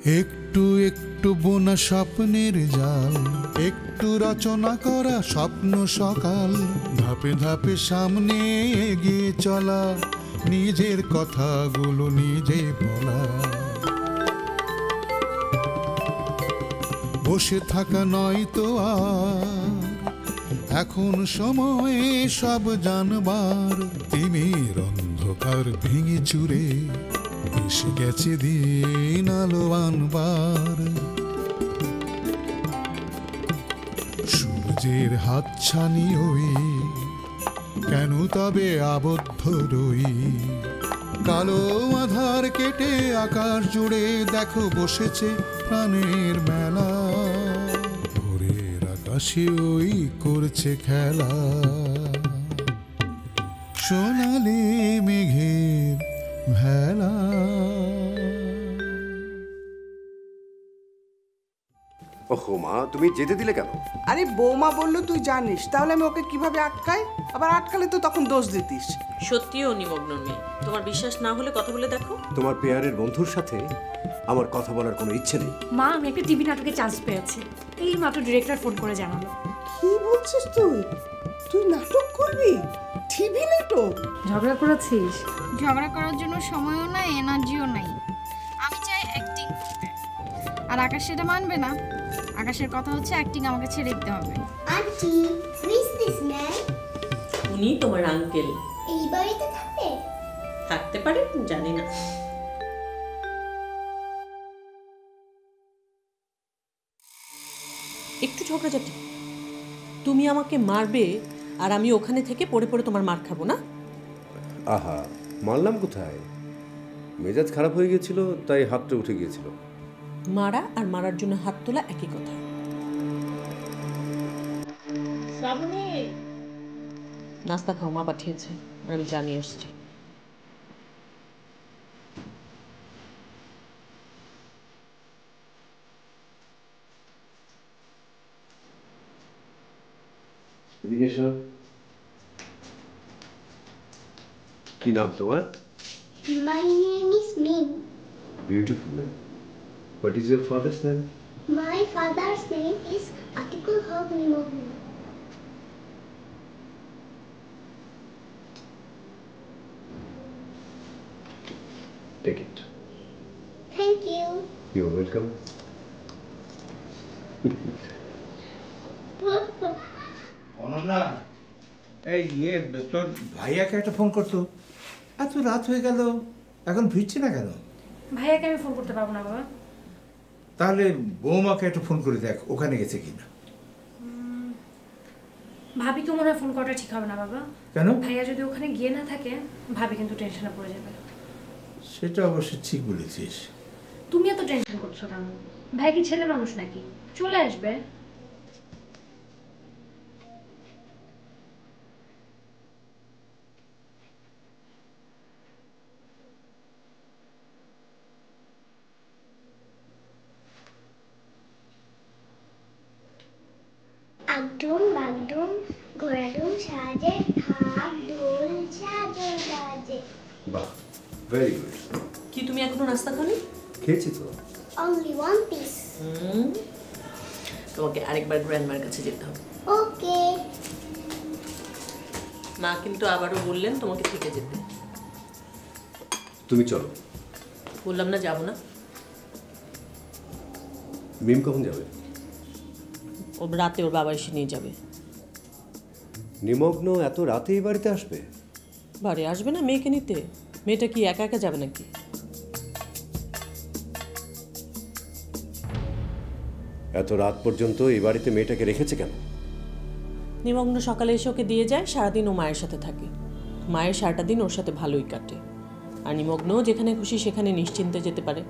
একটু একটু বোনা স্বপ্নের জাল, একটু রচনা করা স্বপ্ন সকাল, ধাপে ধাপে সামনে এগিয়ে চলা, নিজের কথাগুলো নিজে বলা। বসে থাকা নয় তো আর এখন সময়ে সব জানবার, তিমির অন্ধকার ভেঙে চুরে এসে গেছে দিন আলো আনবার। সূর্যের হাতছানি ওই কেন তবে আবদ্ধ রই, কালো আধার কেটে আকাশ জুড়ে দেখো বসেছে প্রাণের মেলা, ভোরের আকাশে ওই করছে খেলা, সোনালি মেঘের ভেলা। ওহো মা, তুমি যেতে দিলে কেন? আরে বৌমা বললো তুই জানিস, তাহলে আমি ওকে কিভাবে আটকাই? আবার আটকালে তো তখন দোষ দিতিস। সত্যিও নিমগ্ন মেয়ে, তোমার বিশ্বাস না হলে কথা বলে দেখো। তোমার পেয়ারের বন্ধুর সাথে আমার কথা বলার কোনো ইচ্ছে নেই। মা, আমি একটা টিভি নাটকে চান্স পেয়েছি, এই মাত্র ডিরেক্টর ফোন করে জানালো। কি বলছিস তুই? তুই নাটক করবি? টিভি নাটক? ঝগড়া করেছিস? ঝগড়া করার জন্য সময়ও নাই, এনার্জিও নাই। আমি চাই অ্যাক্টিং করতে, আর আকাশ সেটা মানবে না। আকাশের কথা হচ্ছে অ্যাক্টিং আমাকে ছেড়ে দিতে হবে। Aunty, who is this man? উনি তোমার আঙ্কেল। এই বাড়িতে থাকে? থাকতে পারে, জানি না। একটু ঝগড়াঝাটি, তুমি আমাকে মারবে আর আমি ওখানে থেকে পড়ে পড়ে তোমার মার খাবো না? আহা, মারলাম কোথায়? মেজাজ খারাপ হয়ে গিয়েছিল, তাই হাতটা উঠে গিয়েছিল। মারা আর মারার জন্য হাত তোলা একই কথা। নাস্তা খাও, মা পাঠিয়েছে আর আমি জানিয়ে এসছি। কি নাম তোমার? My name is Ming. Beautiful name. What is your father's name? My father's name is Atikul Haq Nimoglu. Take it. Thank you. You're welcome. Ananya, এই তোর ভাইয়াকে একটা ফোন করতো। এত রাত হয়ে গেল, এখন ফিরছে না কেন? ভাইয়াকে আমি ফোন করতে পারবো না বাবা। তাহলে বৌমাকে একটা ফোন করে দেখ ওখানে গেছে কিনা। ভাবিকে মনে হয় ফোন করাটা ঠিক হবে না বাবা। কেন? ভাইয়া যদি ওখানে গিয়ে না থাকে, ভাবি কিন্তু টেনশনে পড়ে যাবে। সেটা অবশ্য ঠিক বলেছিস। তুমি এত টেনশন করছো কেন? ভাই কি ছেলে মানুষ নাকি? চলে আসবে। আগডুম বাগডুম ঘোড়াডুম সাজে, ঢাক ঢোল সাজে বাজে। বাহ, ভেরি গুড। কি তুমি এখনো নাস্তা খাওনি? খেয়েছি তো। Only one piece. তোমাকে আরেকবার গ্র্যান্ডমার কাছে যেতে হবে। Okay. মা কিন্তু আবারও বললেন তোমাকে থেকে যেতে। তুমি চলো। বললাম না যাবো না। মিম কখন যাবে? ও রাতে ওর বাবা এসে নিয়ে যাবে। নিমগ্ন এত রাতে এই বাড়িতে আসবে? বাড়ি আসবে না মেয়েকে নিতে? মেয়েটা কি একা একা যাবে নাকি? এত রাত পর্যন্ত এই বাড়িতে মেয়েটাকে রেখেছে কেন? নিমগ্ন সকালে এসে ওকে দিয়ে যায়, সারাদিন ও মায়ের সাথে থাকে। মায়ের সারাটা দিন ওর সাথে ভালোই কাটে, আর নিমগ্ন যেখানে খুশি সেখানে নিশ্চিন্তে যেতে পারে।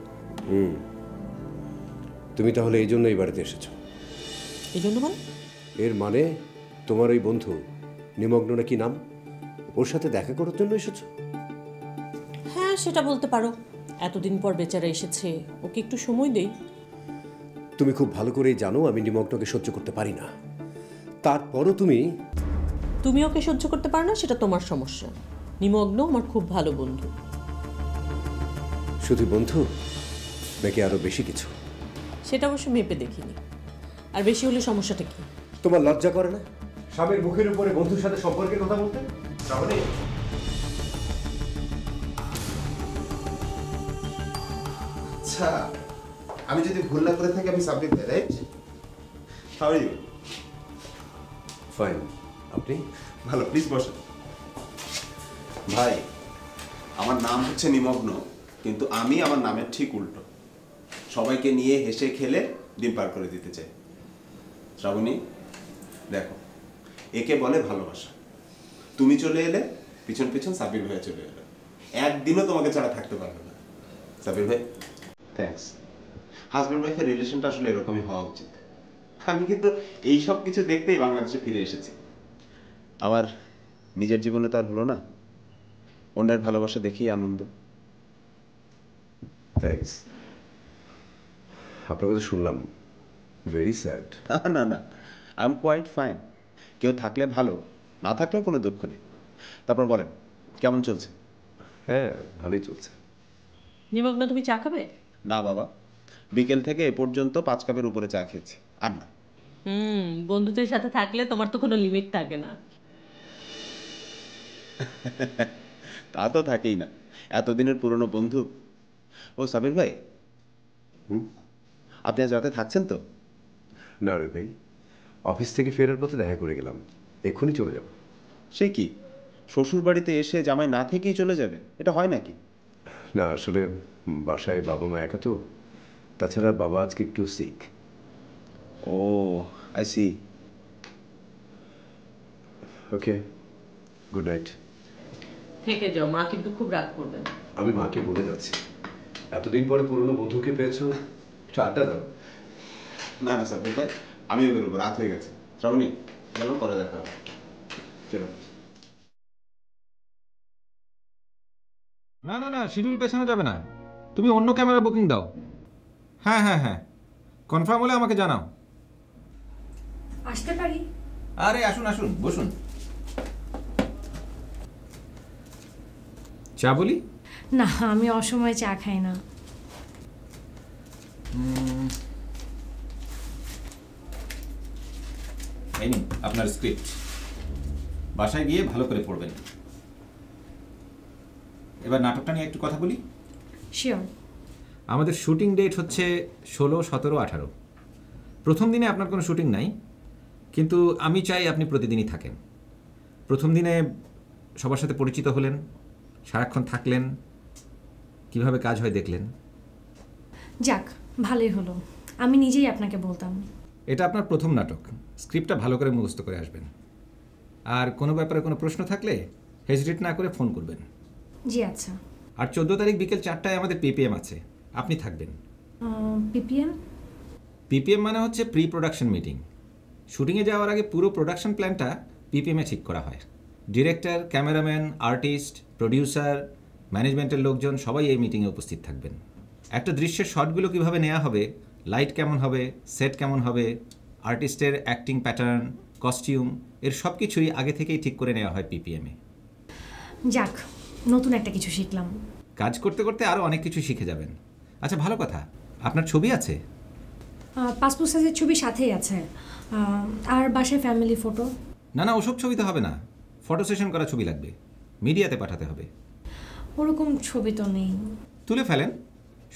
তুমি তাহলে এই জন্য এই বাড়িতে এসেছো? এই জন্য মানে? এর মানে তোমার ওই বন্ধু নিমগ্ন নাকি নাম, ওর সাথে দেখা করার জন্য এসেছো? হ্যাঁ, সেটা বলতে পারো। এতদিন পর বেচারা এসেছে, ওকে একটু সময় দেই। তুমি খুব ভালো করেই জানো আমি নিমগ্নকে সহ্য করতে পারি না, তারপরও তুমি ওকে সহ্য করতে পারো না, সেটা তোমার সমস্যা। নিমগ্ন আমার খুব ভালো বন্ধু। শুধু বন্ধু? নাকি আরো বেশি কিছু? সেটা অবশ্য মেপে দেখিনি। আর বেশি হলে সমস্যাটা কি? তোমার লজ্জা করে না স্বামীর মুখের উপরে বন্ধুর সাথে সম্পর্কের কথা বলতে? শ্রাবণী, আচ্ছা, আমি যদি ভুল না করে থাকি আমি সাবমিট দেই, right? How are you? Fine. আপনি? ভালো, প্লিজ বসেন। ভাই, আমার নাম হচ্ছে নিমগ্ন, কিন্তু আমি আমার নামের ঠিক উল্টো। সবাইকে নিয়ে হেসে খেলে দিন পার করে দিতে চাই। শ্রাবণী, দেখো, একে বলে ভালোবাসা। তুমি চলে এলে, পিছন পিছন সাব্বির ভাইয়া চলে এলো। একদিনও তোমাকে ছাড়া থাকতে পারবে না। সাব্বির ভাই, থ্যাঙ্কস। হাজব্যান্ড ওয়াইফের রিলেশনটা আসলে এরকমই হওয়া উচিত। আমি কিন্তু এই সব কিছু দেখতেই বাংলাদেশে ফিরে এসেছি। আমার নিজের জীবনে তো আর হলো না, অন্যের ভালোবাসা দেখেই আনন্দ। থ্যাঙ্কস। আপনার কথা শুনলাম, ভেরি স্যাড। না না, আই এম কোয়াইট ফাইন। কেউ থাকলে ভালো, না থাকলেও কোনো দুঃখ নেই। তারপর বলেন, কেমন চলছে? হ্যাঁ, ভালোই চলছে। নিমগ্ন, তুমি চা খাবে? না বাবা, বিকেল থেকে এ পর্যন্ত 5 কাপের উপরে চা খেয়েছি, আর না। বন্ধুদের সাথে থাকলে তোমার তো কোনো লিমিট থাকে না। তা তো থাকেই না, এতদিনের পুরনো বন্ধু। ও সাবির ভাই, আপনি আজ রাতে থাকছেন তো? না রে ভাই, অফিস থেকে ফেরার পথে দেখা করে গেলাম, এক্ষুনি চলে যাব। সে কি, শ্বশুর বাড়িতে এসে জামাই না থেকেই চলে যাবে? এটা হয় নাকি? না, আসলে বাসায় বাবা মা একা তো, তাছাড়া বাবা আজকে একটু sick. Oh, I see. Okay, good night. থেকে যাও, মা কিন্তু খুব রাগ করবেন। আমি মাকে বলে যাচ্ছি, এতদিন পরে পুরনো বন্ধুকে পেয়েছো, একটু আড্ডা দাও। না না সাবির ভাই, আমিও বেরোবো, রাত হয়ে গেছে। শ্রাবণী, চলো পরে দেখা হবে। চলো। না না না, শিডিউল পেছানো যাবে না। তুমি অন্য ক্যামেরা বুকিং দাও। হ্যাঁ হ্যাঁ হ্যাঁ, কনফার্ম হলে আমাকে জানাও। আসতে পারি? আরে আসুন আসুন, বসুন। চা বলি? না, আমি অসময়ে চা খাই না। এই নিন আপনার স্ক্রিপ্ট, বাসায় গিয়ে ভালো করে পড়বেন। এবার নাটকটা নিয়ে একটু কথা বলি। শিওর। আমাদের শুটিং ডেট হচ্ছে 16, 17, 18। প্রথম দিনে আপনার কোনো শুটিং নাই, কিন্তু আমি চাই আপনি প্রতিদিনই থাকেন। প্রথম দিনে সবার সাথে পরিচিত হলেন, সারাক্ষণ থাকলেন, কিভাবে কাজ হয় দেখলেন। যাক, ভালোই হলো। আমি নিজেই আপনাকে বলতাম। এটা আপনার প্রথম নাটক, স্ক্রিপ্টটা ভালো করে মুখস্থ করে আসবেন। আর কোনো ব্যাপারে কোনো প্রশ্ন থাকলে হেজিটেট না করে ফোন করবেন। জি আচ্ছা। আর 14 তারিখ বিকেল 4টায় আমাদের পিপিএম আছে, আপনি থাকবেন। পিপিএম? পিপিএম মানে হচ্ছে প্রি প্রোডাকশন মিটিং। শুটিংয়ে যাওয়ার আগে পুরো প্রোডাকশন প্ল্যানটা পিপিএমে ঠিক করা হয়। ডিরেক্টর, ক্যামেরাম্যান, আর্টিস্ট, প্রডিউসার, ম্যানেজমেন্টের লোকজন সবাই এই মিটিংয়ে উপস্থিত থাকবেন। একটা দৃশ্যের শটগুলো কীভাবে নেওয়া হবে, লাইট কেমন হবে, সেট কেমন হবে, আর্টিস্টের অ্যাক্টিং প্যাটার্ন, কস্টিউম, এর সব কিছুই আগে থেকেই ঠিক করে নেওয়া হয় পিপিএমে। যাক, নতুন একটা কিছু শিখলাম। কাজ করতে করতে আরও অনেক কিছু শিখে যাবেন। আচ্ছা, ভালো কথা, আপনার ছবি আছে? পাসপোর্ট সাইজের ছবি সাথেই আছে, আর বাসায় ফ্যামিলি ফটো। না না, ওসব ছবি তো হবে না, ফটো সেশন করা ছবি লাগবে, মিডিয়াতে পাঠাতে হবে। ওরকম ছবি তো নেই। তুলে ফেলেন,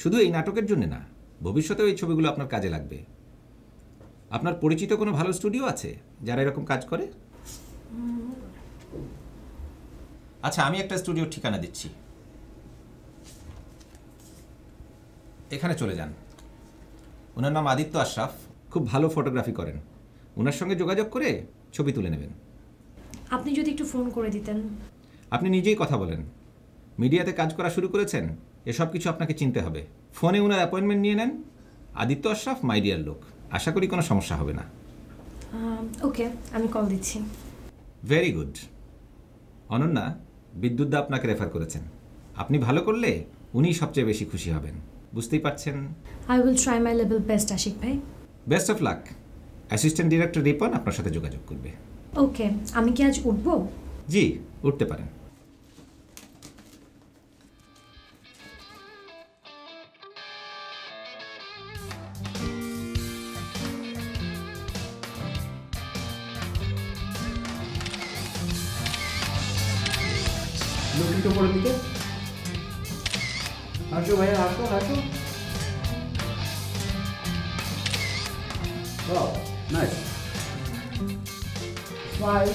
শুধু এই নাটকের জন্য না, ভবিষ্যতেও এই ছবিগুলো আপনার কাজে লাগবে। আপনার পরিচিত কোনো ভালো স্টুডিও আছে যারা এরকম কাজ করে? আচ্ছা, আমি একটা স্টুডিওর ঠিকানা দিচ্ছি, এখানে চলে যান। ওনার নাম আদিত্য আশরাফ, খুব ভালো ফটোগ্রাফি করেন। ওনার সঙ্গে যোগাযোগ করে ছবি তুলে নেবেন। আপনি যদি একটু ফোন করে দিতেন। আপনি নিজেই কথা বলেন, মিডিয়াতে কাজ করা শুরু করেছেন, এসব কিছু আপনাকে চিনতে হবে। ফোনে ওনার অ্যাপয়েন্টমেন্ট নিয়ে নেন। আদিত্য আশরাফ মাই ডিয়ার লোক, আশা করি কোনো সমস্যা হবে না। ওকে, আমি কল দিচ্ছি। Very good. অনন্যা, বিদ্যুৎদা আপনাকে রেফার করেছেন। আপনি ভালো করলে উনিই সবচেয়ে বেশি খুশি হবেন, বুঝতেই পারছেন। I will try my level best Ashiq ভাই। Best of luck. Assistant director Ripon আপনার সাথে যোগাযোগ করবে। ওকে, আমি কি আজ উঠবো? জি, উঠতে পারেন। উপরের দিকে। আসো ভাইয়া, আসো আসো। Wow, nice. Smile.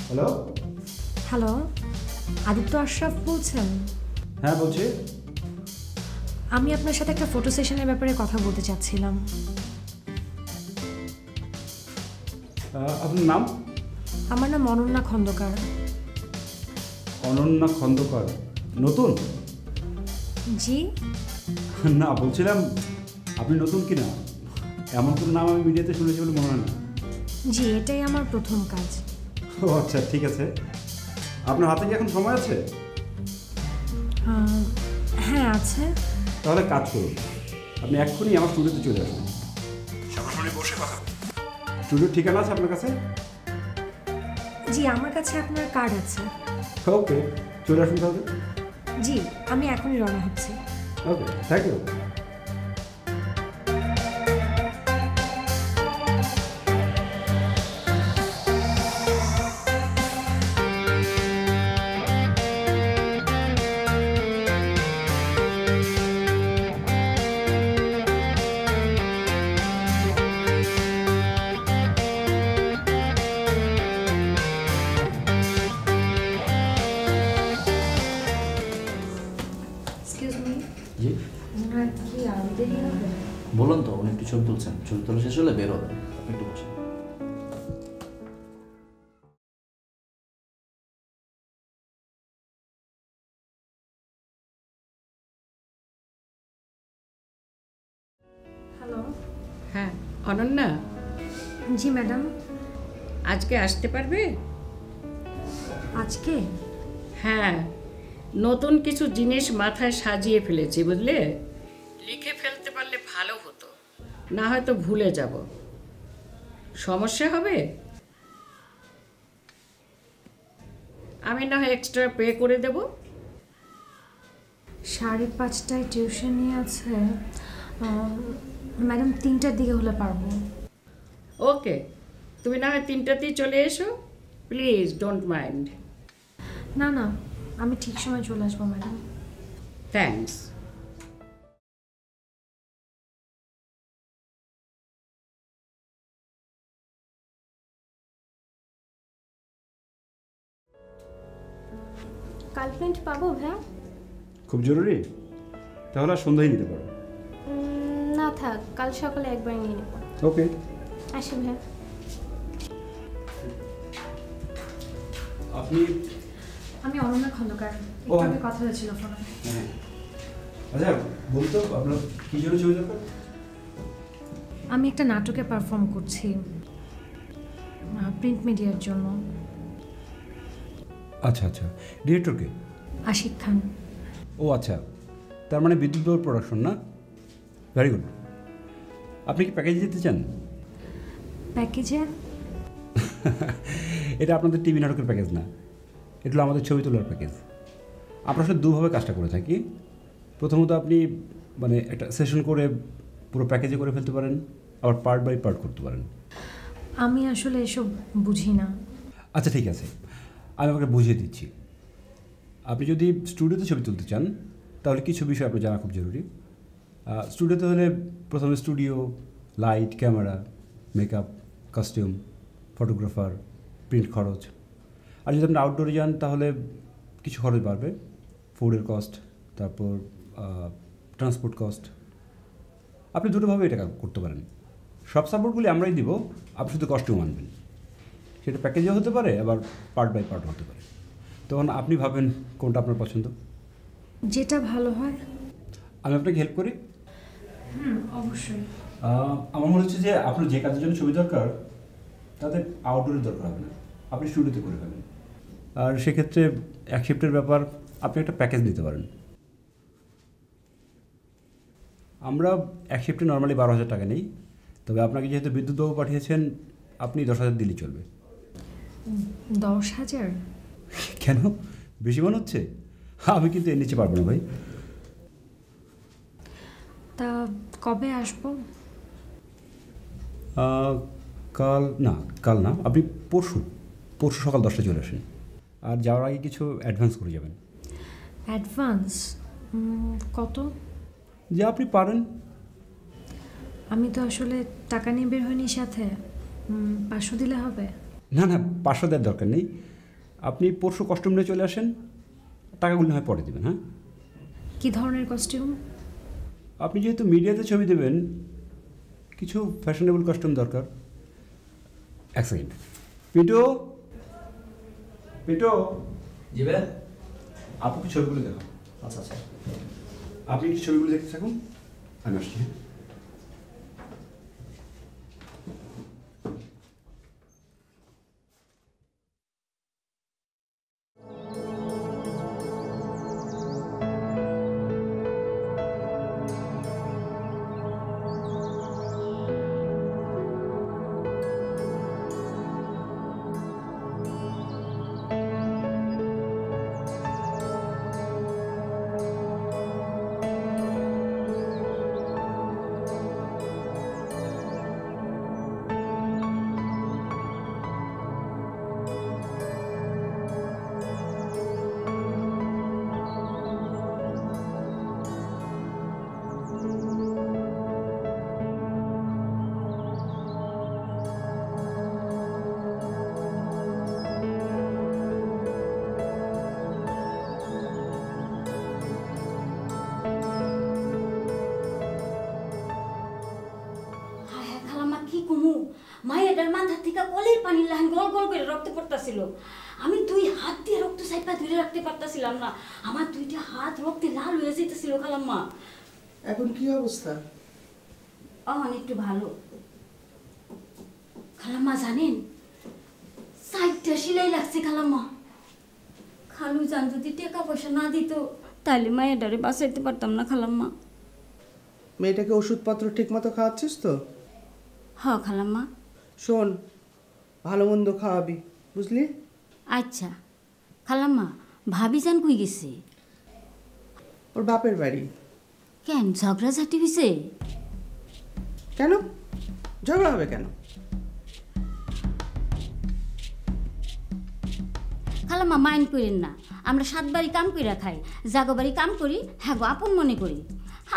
Hello. Hello, Aditya Ashraf বলছেন? হ্যাঁ বলছি। আমি আপনার সাথে একটা ফটো সেশনের ব্যাপারে কথা বলতে চাচ্ছিলাম। আপনার নাম? আমার নাম অনন্যা খন্দকার। অনন্যা খন্দকার, নতুন? জি না, বলছিলাম আপনি নতুন কি না, এমন কোনো নাম আমি মিডিয়াতে শুনেছি বলে মনে হয় না। জি, এটাই আমার প্রথম কাজ। ও আচ্ছা, ঠিক আছে। আপনার হাতে কি এখন সময় আছে? হ্যাঁ আছে। তাহলে কাজ করুন, আপনি এক্ষুনি আমার স্টুডিওতে চলে আসুন, সামনাসামনি বসে কথা বলুন। স্টুডিওর ঠিকানা আছে আপনার কাছে? জি, আমার কাছে আপনার কার্ড আছে। ওকে, চলে আসুন তাহলে। জি, আমি এখনই রওনা হচ্ছি। ওকে, থ্যাংক ইউ। জি বলুন তো, উনি একটু ছবি তুলছেন, ছবি তোলা শেষ হলে বের হবে, আপনি একটু বসেন। হ্যালো। হ্যাঁ অনন্যা। জি ম্যাডাম। আজকে আসতে পারবে? আজকে? হ্যাঁ, নতুন কিছু জিনিস মাথায় সাজিয়ে ফেলেছি, বুঝলে? লিখে ফেলতে পারলে ভালো হতো, না হয়তো ভুলে যাব। সমস্যা হবে? আমি না হয় এক্সট্রা পে করে দেব। 5:30টায় টিউশন নিয়ে আছে ম্যাডাম, 3টার দিকে হলে পারবো। ওকে, তুমি না হয় 3টাতেই চলে এসো, প্লিজ ডোন্ট মাইন্ড। না না, আমি ঠিক সময় চলে আসবো ম্যাডাম। থ্যাঙ্কস। কাল প্রিন্ট পাবো ভাইয়া? খুব জরুরি? তাহলে আর সন্ধ্যায় নিতে পারো। না থাক, কাল সকালে একবার নিয়ে নেব। ওকে, আসি ভাইয়া। আপনি? আমি অনন্যা খন্দকার, একটু আগে কথা হয়েছিল ফোনে। হ্যাঁ, আচ্ছা বলতো আপনার কী জন্য ছবি দরকার? আমি একটা নাটকে পারফর্ম করছি, প্রিন্ট মিডিয়ার জন্য। আচ্ছা আচ্ছা, ডিরেক্টরকে? আশিক খান। ও আচ্ছা, তার মানে বিদ্যুৎ বাবুর প্রোডাকশন না? Very good. আপনি কি প্যাকেজ দিতে চান? প্যাকেজে? এটা আপনাদের টিভি নাটকের প্যাকেজ না, এটা হলো আমাদের ছবি তোলার প্যাকেজ। আমরা আসলে দুভাবে কাজটা করে থাকি। প্রথমত আপনি মানে একটা সেশন করে পুরো প্যাকেজে করে ফেলতে পারেন, আবার পার্ট বাই পার্ট করতে পারেন। আমি আসলে এসব বুঝি না। আচ্ছা ঠিক আছে, আমি আপনাকে বুঝিয়ে দিচ্ছি। আপনি যদি স্টুডিওতে ছবি তুলতে চান তাহলে কিছু বিষয় আপনার জানা খুব জরুরি। স্টুডিওতে হলে প্রথমে studio, light, camera, makeup, costume, photographer, print খরচ। আর যদি আপনি আউটডোরে যান তাহলে কিছু খরচ বাড়বে, ফুডের কস্ট, তারপর ট্রান্সপোর্ট কস্ট। আপনি দুটোভাবে এটা করতে পারেন। সব সাপোর্টগুলি আমরাই দিব, আপনি শুধু কস্টিউম আনবেন। সেটা প্যাকেজও হতে পারে, আবার পার্ট বাই পার্ট হতে পারে। তখন আপনি ভাবেন কোনটা আপনার পছন্দ। যেটা ভালো হয়। আমি আপনাকে হেল্প করি? অবশ্যই। আমার মনে হচ্ছে যে আপনার যে কাজের জন্য ছবি দরকার তাতে আউটডোরের দরকার হবে না, আপনি স্টুডিওতে করে ফেলেন। আর সেক্ষেত্রে এক শিফটের ব্যাপার, আপনি একটা প্যাকেজ নিতে পারেন। আমরা এক শিফটে নর্মালি 12,000 টাকা নেই, তবে আপনাকে যেহেতু বিদ্যুৎবাবু পাঠিয়েছেন আপনি 10,000 দিলেই চলবে। 10,000? কেন, বেশি মনে হচ্ছে? আমি কিন্তু এর নিচে পারবো না ভাই। তা কবে আসবো? কাল না, আপনি পরশু সকাল 10টায় চলে আসেন। আর যাওয়ার আগে কিছু অ্যাডভান্স করে যাবেন। অ্যাডভান্স কত? যে আপনি পারেন। আমি তো আসলে টাকা নিয়ে বের হইনি সাথে, 500 দিলে হবে? না 500 দেওয়ার দরকার নেই, আপনি পরশু কস্টিউম নিয়ে চলে আসেন, টাকাগুলো হয় পরে দেবেন। হ্যাঁ, কি ধরনের কস্টিউম? আপনি যেহেতু মিডিয়াতে ছবি দেবেন, কিছু ফ্যাশনেবল কস্টিউম দরকার। এক সেকেন্ড, পিন্টু জি ভাই। আপনাকে ছবিগুলো দেখো। আচ্ছা আচ্ছা, আপনি কি ছবিগুলো দেখতে থাকুন, আমি আসছি। মায়ের মাথা থেকে কলের পানি লাইন গল গল করে রক্ত পড়তেছিল। আমি 2 হাত দিয়ে রক্ত সাইপা ধরে রাখতে পারতাছিলাম না, আমার 2টা হাত রক্তে লাল হয়ে যেতেছিল খালাম্মা। এখন কি অবস্থা? একটু ভালো খালাম্মা। জানেন 60টা সেলাই লাগছে খালাম্মা। খালু জান যদি টাকা পয়সা না দিত তাহলে মায়ের ডারে বাঁচাইতে পারতাম না খালাম্মা। মেয়েটাকে ওষুধপত্র ঠিক মতো খাওয়াচ্ছিস তো? হ্যাঁ খালাম্মা। শোন, ভালো মন্দ খাওয়াবি, বুঝলি? আচ্ছা খালাম্মা। ভাবি যান কই গেছে? ওর বাপের বাড়ি। কেন, ঝগড়াঝাটি হয়েছে? কেন ঝগড়া হবে কেন? খালাম্মা মাইন্ড করেন না, আমরা 7 বাড়ি কাম কইরা খাই, জাগো বাড়ি কাম করি, হ্যাঁ গো আপন মনে করি।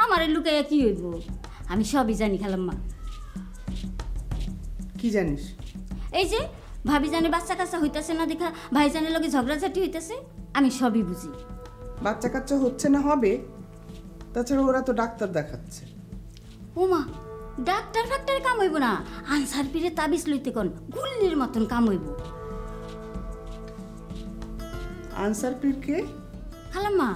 আমারে লুকাইয়া কি হইব? আমি সবই জানি খালাম্মা। কি জানিস? এই যে ভাবি জানে বাচ্চা কাচ্চা হইতাছে না দেখা ভাইজানের লগে ঝগড়াঝাটি হইতাছে, আমি সবই বুঝি। বাচ্চা কাচ্চা হচ্ছে না হবে, তাছাড়া ওরা তো ডাক্তার দেখাচ্ছে। ওমা, ডাক্তার ফাক্তারে কাম হইব না, আনসার পীরে তাবিজ লইতে কোন গুল্লির মতন কাম হইব। আনসার পীর কে? খালাম্মা,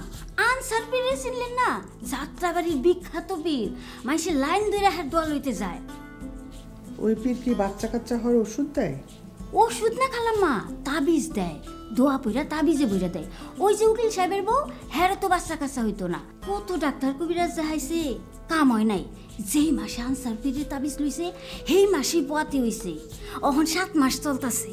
আনসার পীরে চিনলেন না? যাত্রাবাড়ির বিখ্যাত পীর, মাইসে লাইন ধরে হাত দোয়া লইতে যায়। ওই পীর কি বাচ্চা কাচ্চা হওয়ার ওষুধ দেয়? ওষুধ না খালাম্মা, তাবিজ দেয়। দোয়া পইরা তাবিজে বইরা দেয়। ওই যে উকিল সাহেবের বউ, হ্যাঁ তো বাচ্চা কাচ্চা হইতো না। কত ডাক্তার কবিরাজ যাহাইছে, কাম হয় নাই। যেই মাসে আনসার পীরের তাবিজ লইছে সেই মাসেই পোয়াতে হইছে। অহন 7 মাস চলতাছে।